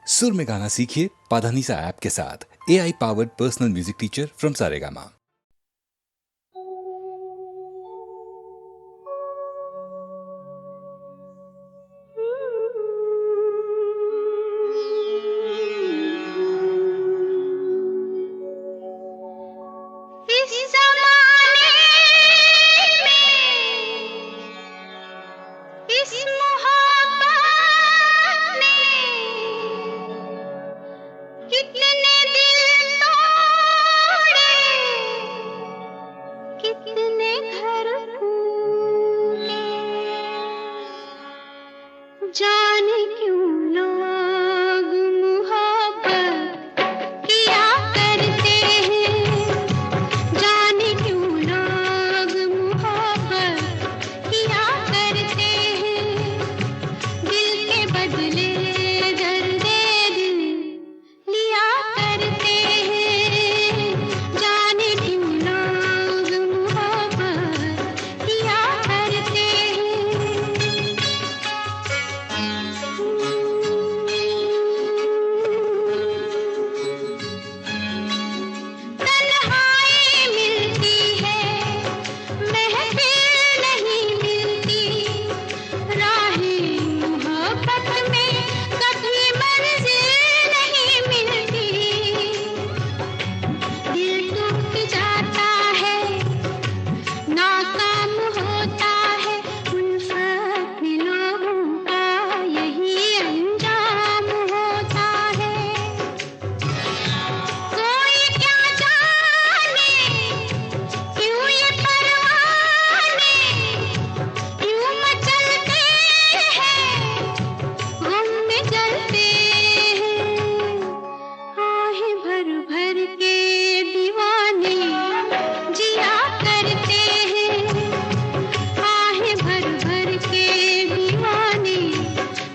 सुर में गाना सीखिए पाधानीसा ऐप के साथ। AI powered personal music teacher from Saregama. जाने क्यों लोग मोहब्बत किया करते हैं, जाने क्यों लोग मोहब्बत किया करते हैं, दिल के बदले दर्द दिल लिया करते हैं, जाने क्यों लोग मोहब्बत किया करते हैं। तन्हाई मिलती है, महफिल नहीं मिलती, राहें मोहब्बत में कभी मंजिल नहीं मिलती, दिल टूट जाता है, नाकाम होता है, उल्फत में लोगों का यही अंजाम होता है। कोई क्या जाने क्यों ये परवाने क्यों मचलते हैं, गम में जलते हैं, आहें भर भर के दीवाने जिया करते हैं, आहें भर भर के दीवाने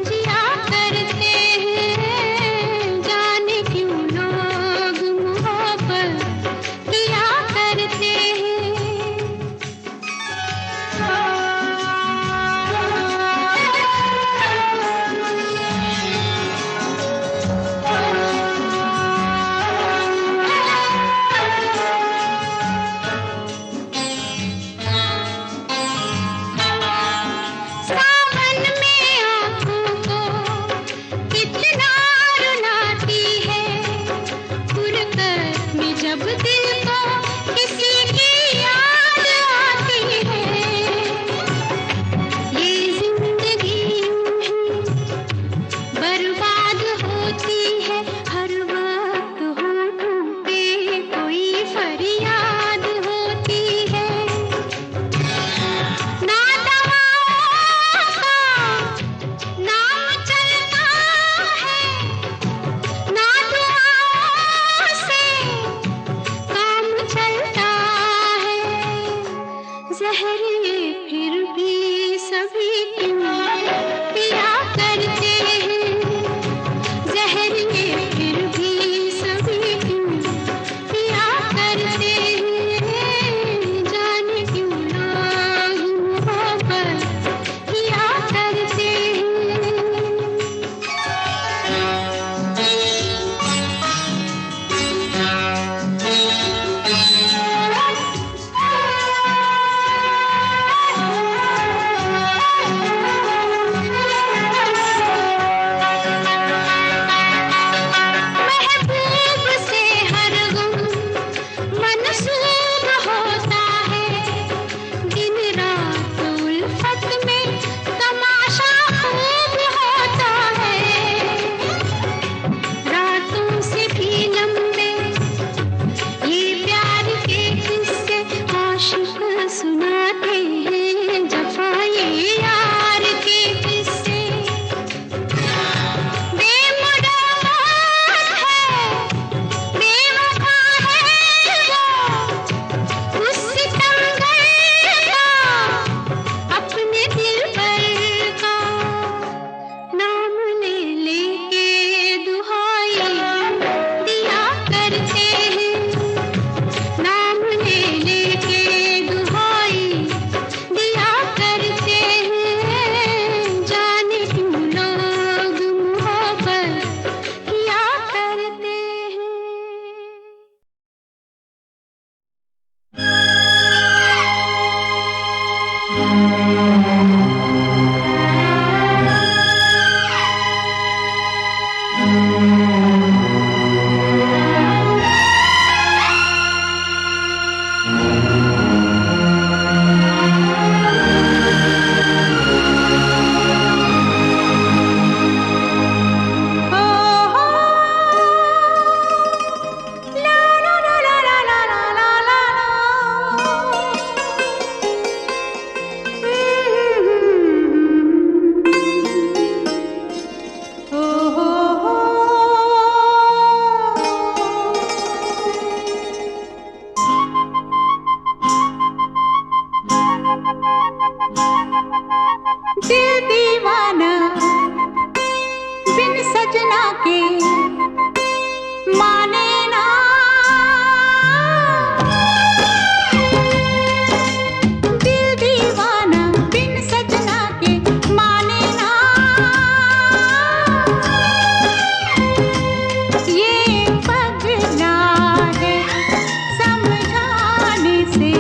जिया करते हैं, जाने क्यों लोग मोहब्बत किया करते सावन में आँखों को कितना रुलाती है, फुरकत में जब दिल को किसी की याद आती है, ये जिंदगी यूं ही बर्बाद होती है, हर वक्त होठों पे कोई फरियाद होती है, ना दवाओं का नाम चलता है, ना दुआओं से काम चलता है, जहर ये फिर भी सभी क्यों पिया करते हैं, जहर ये फिर भी सभी क्यों पिया करते हैं, जाने क्यों लोग मोहब्बत किया करते महबूब से हर गम मनसूब होता है, दिन रात उल्फत में तमाशा खूब होता है, रात के माने ना, दिल दीवाना बिन सजना के माने ना, ये पगला है समझाने से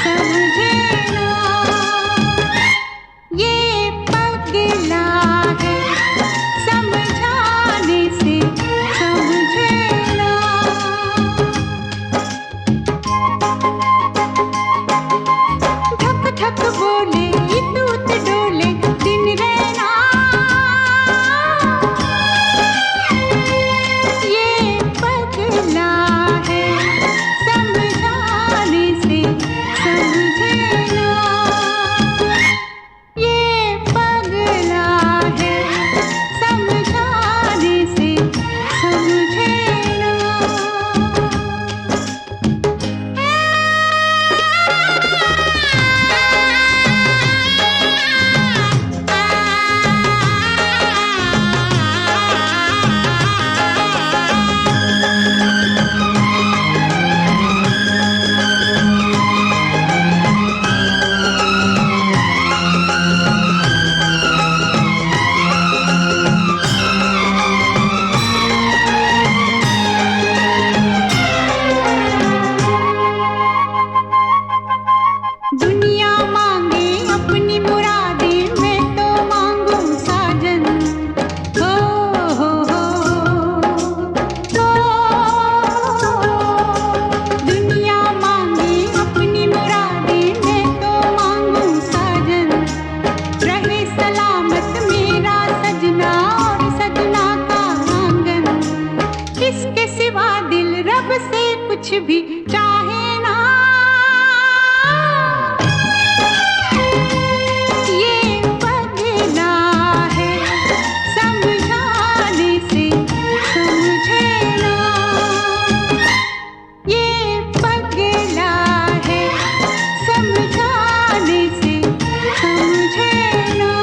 समझे ना, ये पगला है समझाने से समझे ना। धक धक बोले दूत डोले दिन रहना, ये पगला है समझाने से समझे ना, ये पगला है समझाने से समझे ना। दुनिया मांगे अपनी मुरादें, मैं तो मांगू साजन। हो हो हो दुनिया मांगे अपनी मुरादें, मैं तो मांगू साजन। रहे सलामत मेरा सजना और सजना का आंगन, इसके सिवा दिल रब से कुछ भी चाहे ना, ये पगला है समझाने से समझे ना, ये पगला है समझाने से समझे ना।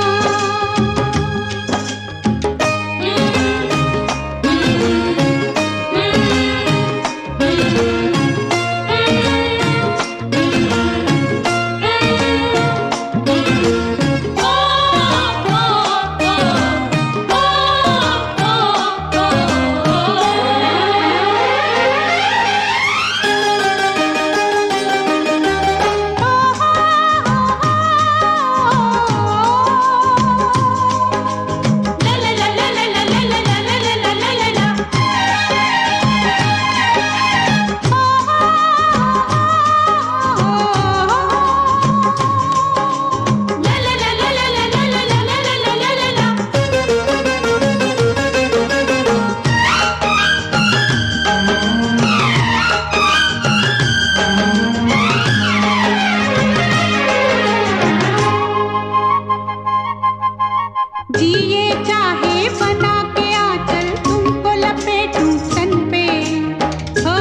जिए चाहे बना के आंचल, तुमको लपेटूं तन पे। हो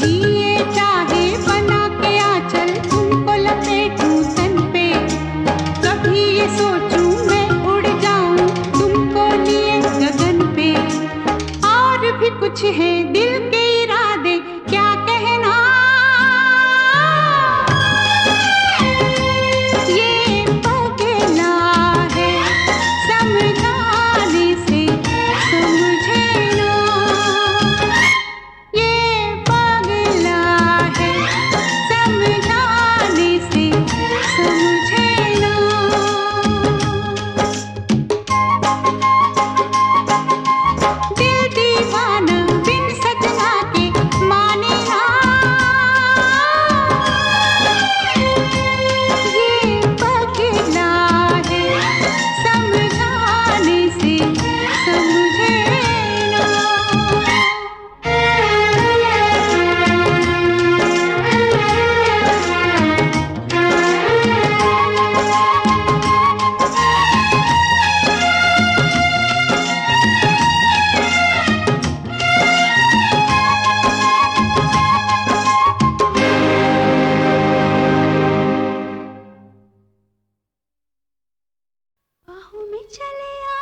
जिए चाहे बना के आंचल, तुमको लपेटूं तन पे। कभी ये सोचूं मैं उड़ जाऊं तुमको लिए गगन पे। और भी कुछ है दिल के इरादे, क्या कहना, ये पगला है समझाने से समझे ना, ये पगला है समझाने से समझे ना। दिल दीवाना बिन सजना बाहों में चले आ,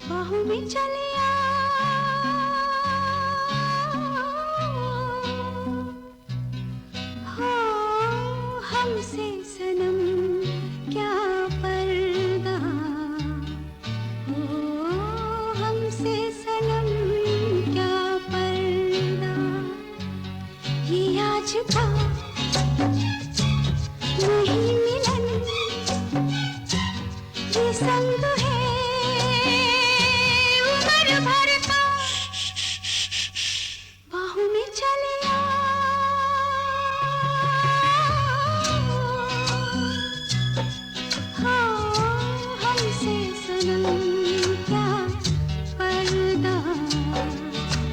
बाहों में चले आ, हो हमसे सनम क्या पर्दा, हो हमसे सनम क्या पर्दा, ये आज का नहीं मिलन, ये संग है उम्र भर का, बाहों में चले आ, हाँ हमसे सनम क्या पर्दा,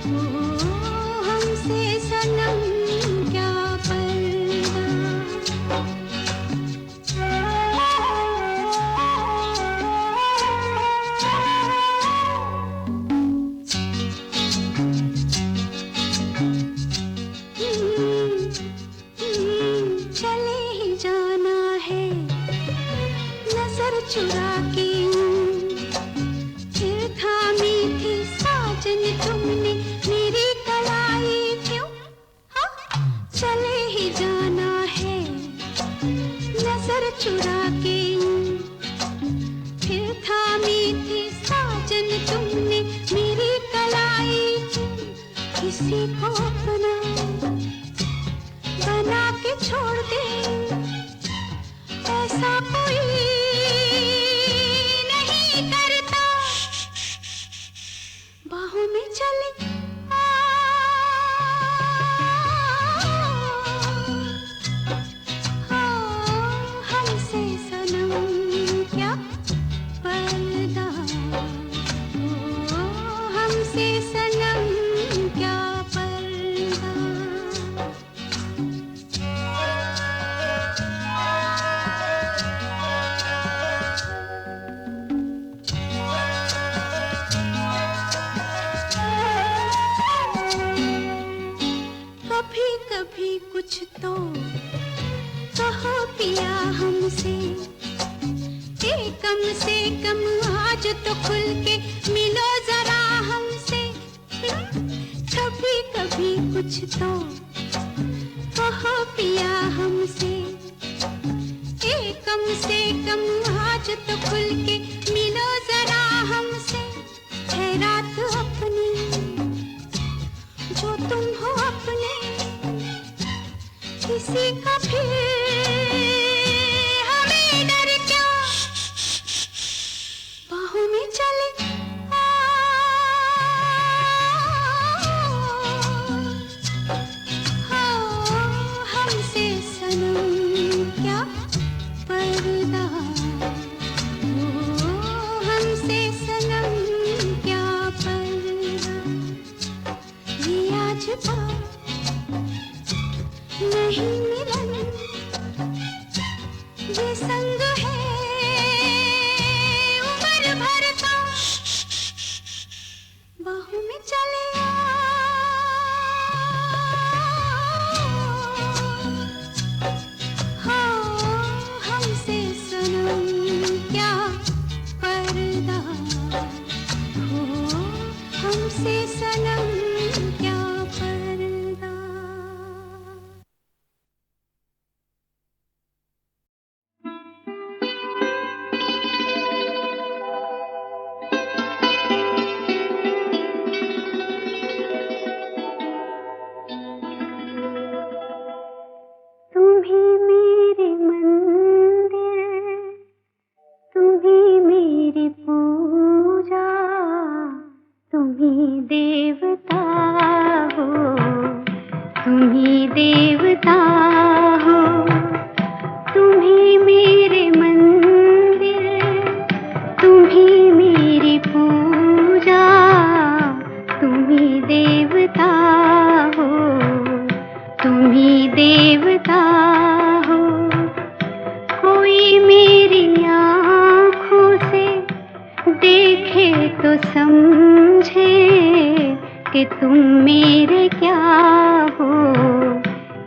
ओ हमसे सनम क्या पर्दा। चले ही जाना है नजर चुरा के, फिर थामी थी साजन तुमने मेरी कलाई क्यों, हाँ चले ही जाना है नजर चुरा के, फिर थामी थी साजन तुमने मेरी कलाई क्यों, किसी को अपना बना के छोड़ दे, ऐसा कोई नहीं करता, बाहों में चले आ, हाँ हमसे सनम क्या पर्दा, ओ हमसे सनम क्या पर्दा। कभी कभी कुछ तो कहो पिया हमसे, कम से कम आज तो खुल के मिलो जरा हमसे, कभी कभी कुछ तो कहो पिया हमसे, कम से कम आज तो खुल के मिलो जरा हमसे, है रात अपनी जो तुम हो अपने, किसी का फिर हमें डर क्या, बाहों में चले आ, हाँ हमसे सनम क्या पर्दा, ओ हमसे सनम क्या पर्दा, ये आज का नहीं मिलन, ये संग है उम्र भर का, बाहों में चले आ, हाँ हमसे सनम क्या पर्दा, हो हमसे सनम क्या पर्दा।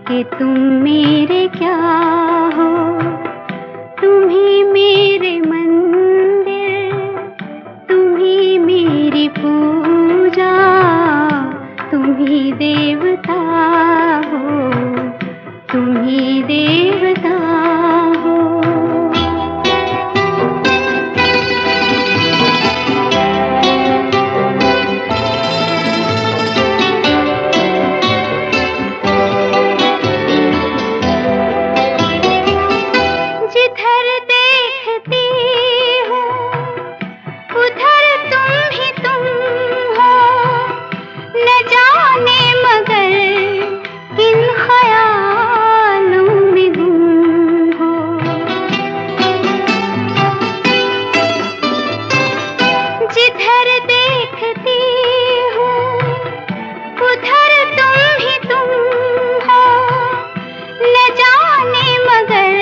कि तुम मेरे क्या हो, तुम ही मेरे मंदिर, तुम ही मेरी पूजा, तुम ही देवता हो, तुम ही देवता हो। जिधर देखती हूँ उधर तुम ही तुम हो, न जाने मगर किन ख्यालों में गुम हो। जिधर देखती हूँ उधर तुम ही तुम हो, न जाने मगर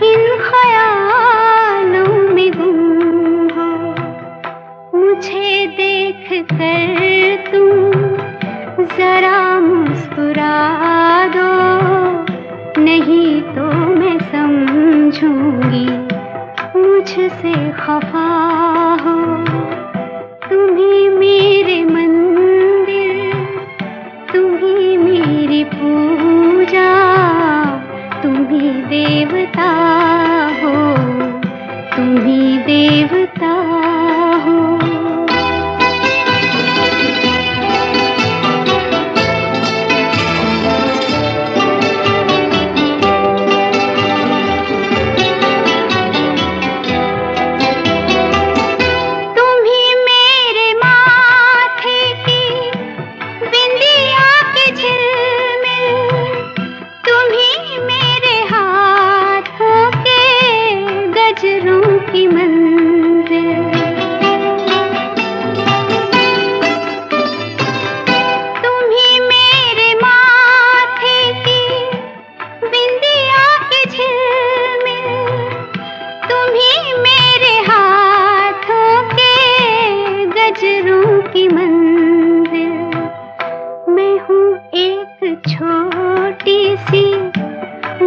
किन ख्यालों में गुम हो। मुझे देख कर तुम जरा मुस्कुरा दो, नहीं तो मैं समझूंगी मुझसे खफा हो। तुम ही मेरे मंदिर, तुम ही मेरी पूजा, तुम ही देवता हो, तुम ही देवता हो। तुम ही मेरे माथे की बिंदिया की झिलमिल, तुम ही मेरे हाथों के गजरों की मंजिल। तुम ही मेरे माथे की बिंदिया की झिलमिल, तुम ही मेरे हाथों के गजरों की मंजिल। मैं हूँ एक छोटी सी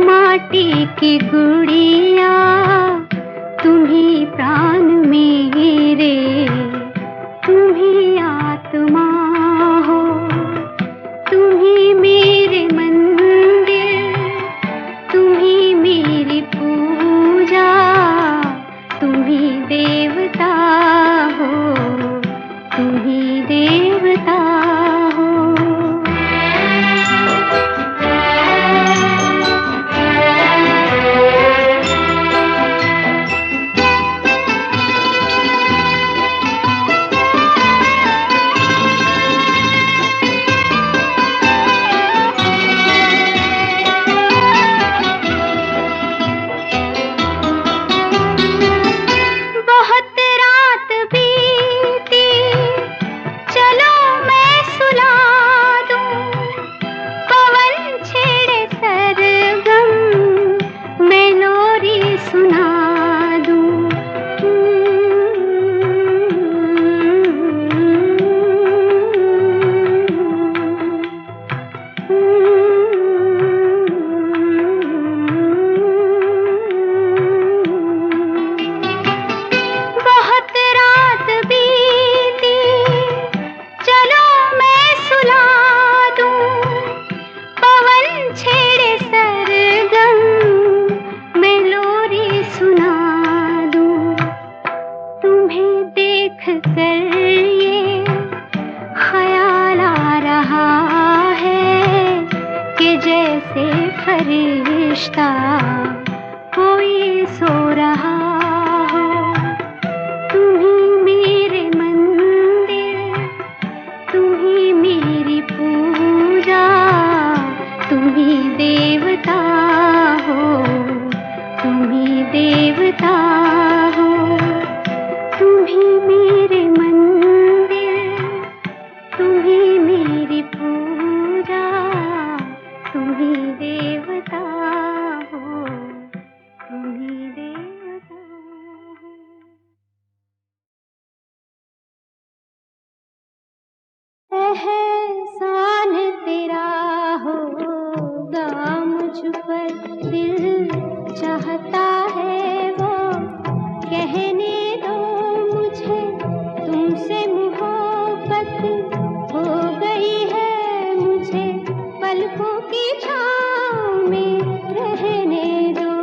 माटी की गुड़िया, तुम ही प्राण मेरे, तुम ही आत्मा हो। तुम ही मेरे मंदिर, तुम ही मेरी पूजा, तुम ही देवता हो, तुम ही देवता हो। बहुत रात बीती, चलो मैं सुला दूं, पवन छेड़े सरगम, मैं लोरी सुना दूं। बहुत रात बीती, चलो मैं सुला दूं, पवन छेड़े सरगम, मैं लोरी सुना दूं। तुम्हें देख कर ये ख्याल आ रहा है कि जैसे फरिश्ता कोई सो रहा हो। तुम ही मेरे मंदिर, तुम ही मेरी पूजा, तुम ही देवता हो, तुम ही देवता हो। तुम ही मेरे मंदिर, तुम ही मेरी पूजा, तुम ही देवता हो, तुम ही देवता। पर दिल चाहता है वो कहने दो मुझे तुमसे मोहब्बत हो गई है मुझे पलकों की छाँव में रहने दो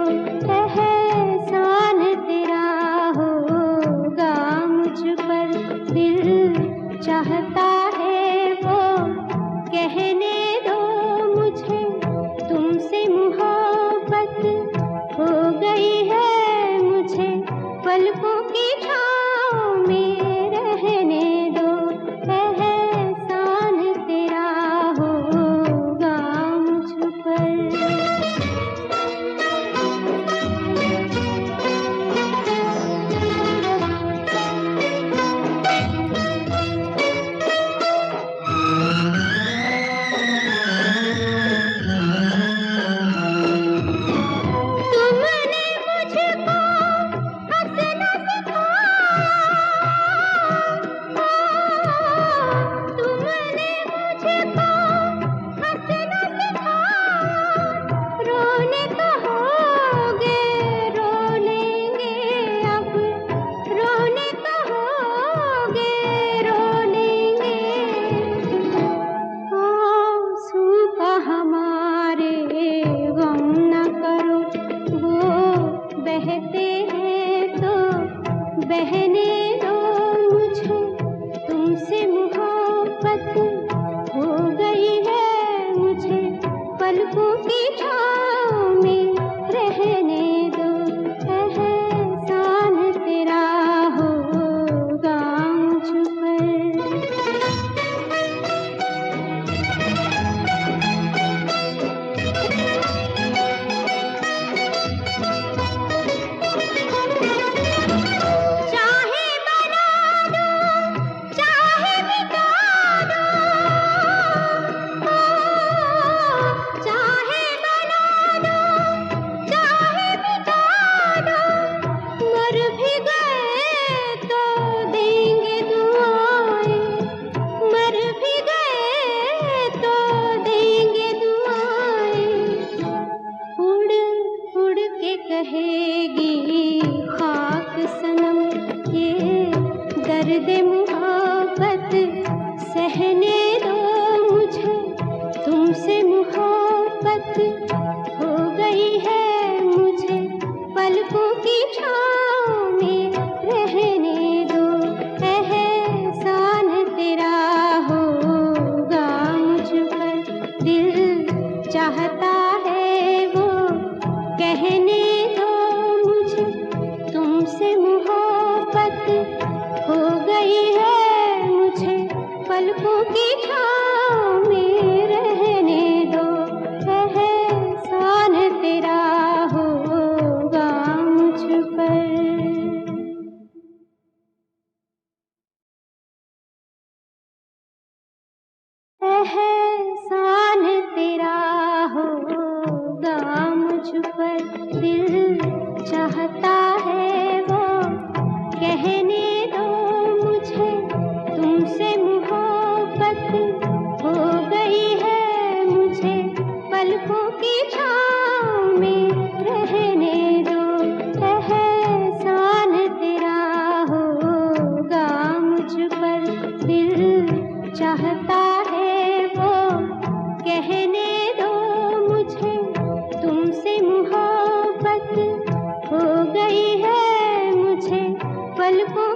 एहसान तेरा होगा मुझ पर दिल चाहता है वो कहने दो मुझे तुमसे मोहब्बत हो गई है मुझे पलकों की छाँव में रहने दो एहसान तेरा होगा मुझ पर। तुमने मुझको हंसना सिखाया, तुमने मुझको हंसना सिखाया, रोने कहोगे रो लेंगे अब, रोने कहोगे रो लेंगे, आंसू का हमारे गम न करो, वो बहते हैं तो बहने दो मुझे तुमसे मोहब्बत हो गई है मुझे पलकों की छाँव में रहने दो एहसान तेरा होगा मुझ पर। चाहे बना दो चाहे मिटा दो, चाहे बना दो चाहे मिटा दो, मर भी गए तो देंगे दुआएं, मर भी गए तो देंगे दुआएं, उड़ उड़ के कहेगी खाक सनम ये दर्द मोहब्बत सहने दो मुझे तुमसे मोहब्बत हो गई है मुझे पलकों की छाँव में रहने दो एहसान तेरा होगा मुझ पर दिल चाहता है वो कहने दो मुझे तुमसे मोहब्बत हो गई है मुझे पलकों की छाँव में रहने दो एहसान तेरा होगा मुझ पर। एहसान तेरा होगा मुझ पर दिल चाहता है वो कहने दो मुझे तुमसे मोहब्बत हो गई है मुझे पलकों की छाँव में रहने दो एहसान तेरा होगा मुझ पर दिल चाहता है वो कहने दो मुझे तुमसे मोहब्बत हो गई है मुझे पलकों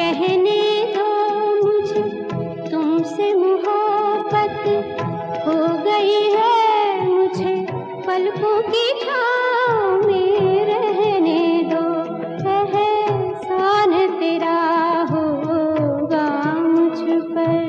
कहने दो मुझे तुमसे मोहब्बत हो गई है, मुझे पलकों की छाँव में रहने दो, एहसान तेरा होगा मुझ पर।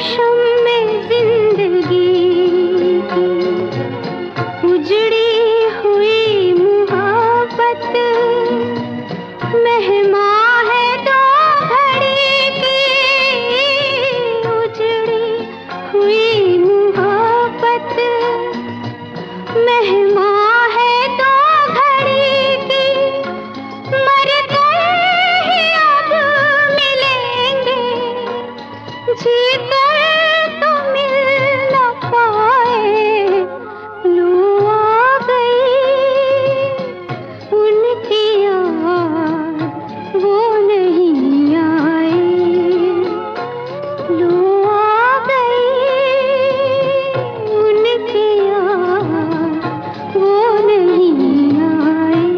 मौसम में जिंदगी की उजड़ी हुई मोहब्बत मेहमां है दो घड़ी की उजड़ी हुई मोहब्बत मेहमां है दो घड़ी की मर गए ही अब मिलेंगे जी कर तो मिल न पाए लो आ गई उनकी याद वो नहीं आए लो आ गई उनकी याद वो नहीं आए।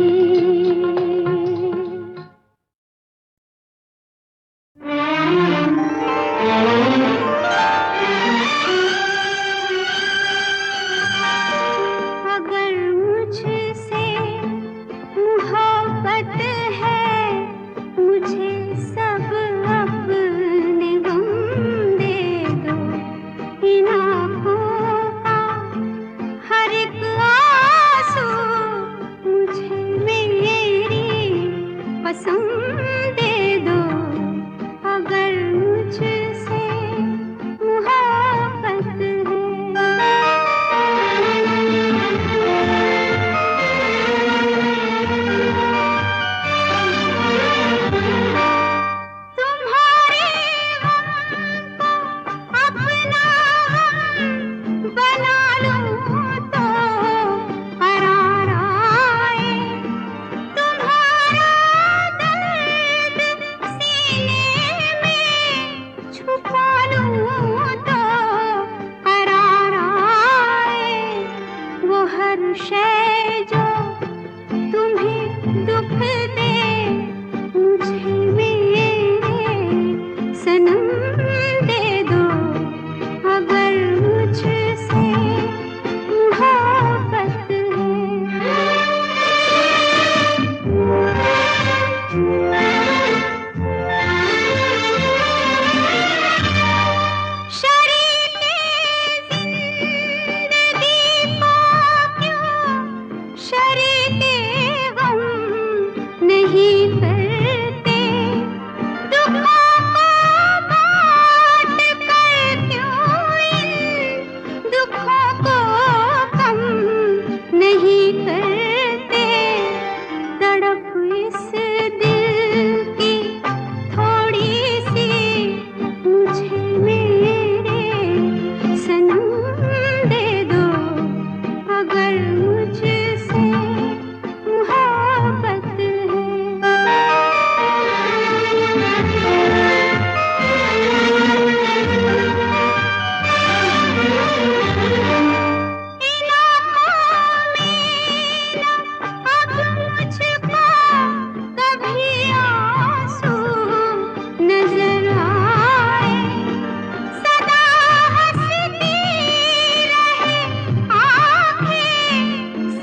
अगर मुझसे मोहब्बत है मुझे सब अपने गम दे दो इन आँखों का हर एक आंसू मुझे मेरी पसंद दे दो अगर मुझसे मोहब्बत है। तुम्हारे गम को अपना गम बना लूं तो करार आए तुम्हारा दर्द सीने में छुपा लूं तो करार आए वो हर शय जो तुम्हें दुख दे मुझे मेरे सनम दे दो अगर मुझसे मोहब्बत है। शरीके जिंदगी को क्यों शरीके गम नहीं करते दुखों को बांट कर क्यों इन दुखों को कम नहीं करते तड़प इस दिल की थोड़ी सी मुझे मेरे सनम दे दो अगर मुझसे मोहब्बत है। इन आँखों में अब मुझको कभी आंसू नजर आए सदा हंसती रहे आँखें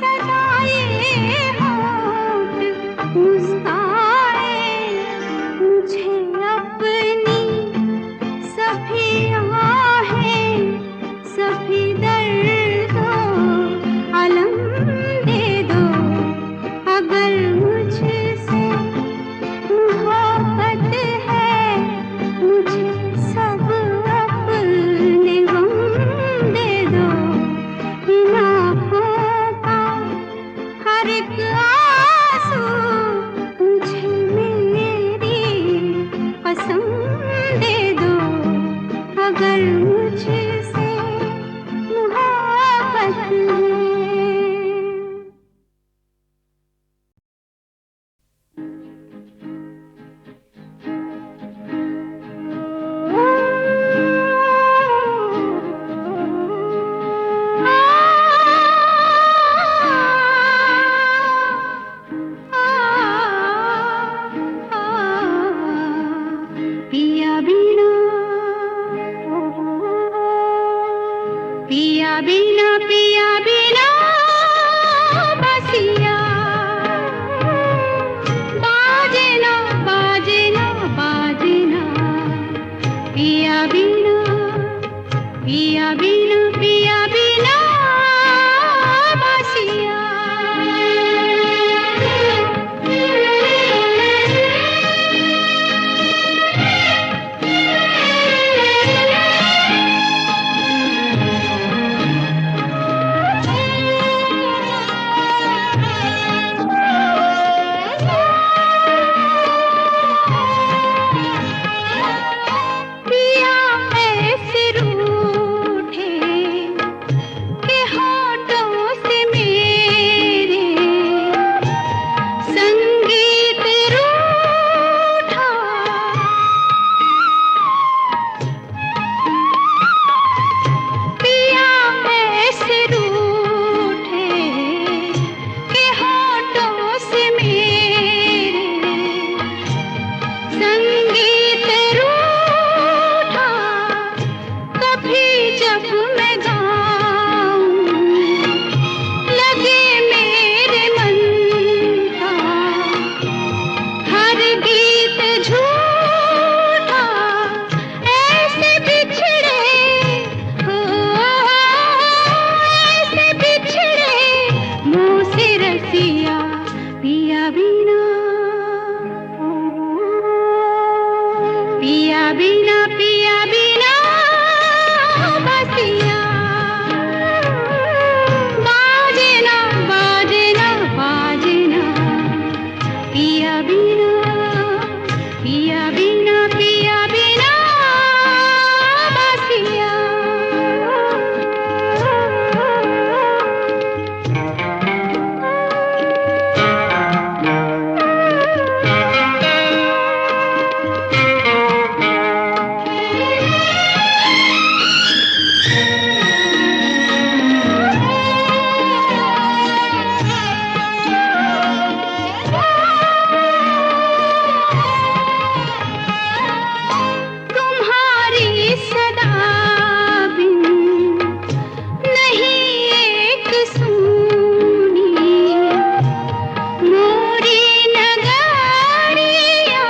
सदा ये होठ मुस्काए मुझे अपनी सभी आहें सभी दर्दों अलम दे दो अगर मुझसे मोहब्बत है मुझे सब अपने गम दे दो इन आँखों का हर एक आंसू मुझे मेरी पसंद दे दो अगर मुझसे मोहब्बत है। पिया बिना पिया बिना पिया बिना बसिया बाजे ना बाजे ना बाजे ना पिया बिना पिया बिना बासिया पिया ऐसे रूठे के होठों से मेरे संगीत रूठा पिया ऐसे रूठे के होठों से मेरे संगीत रूठा कभी जब मैं गाऊं लगे मेरे मन का हर गीत झूठा ऐसे बिछड़े हो ऐसे बिछड़े मुँह से रसिया पिया बिना बसिया बाजे ना बाजे ना बाजे ना पिया बिना बसिया तुम्हारी सदा बिन नहीं एक सूनी मोरी नगरिया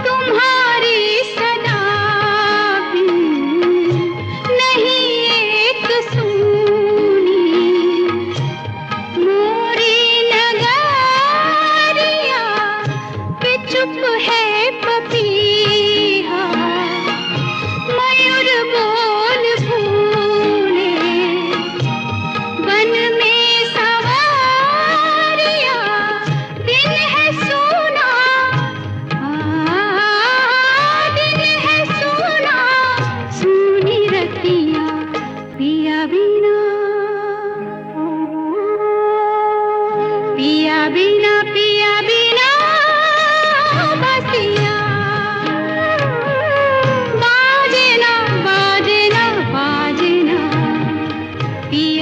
तुम्हारी सदा बिन नहीं एक सूनी मोरी नगरिया पे चुप है पपीहा मयूर बोल भूले वन में सवारिया दिन है सोना दिन है सोना सुनी रतिया पिया बिना बसिया बाजे ना बाजे ना बाजे ना पिया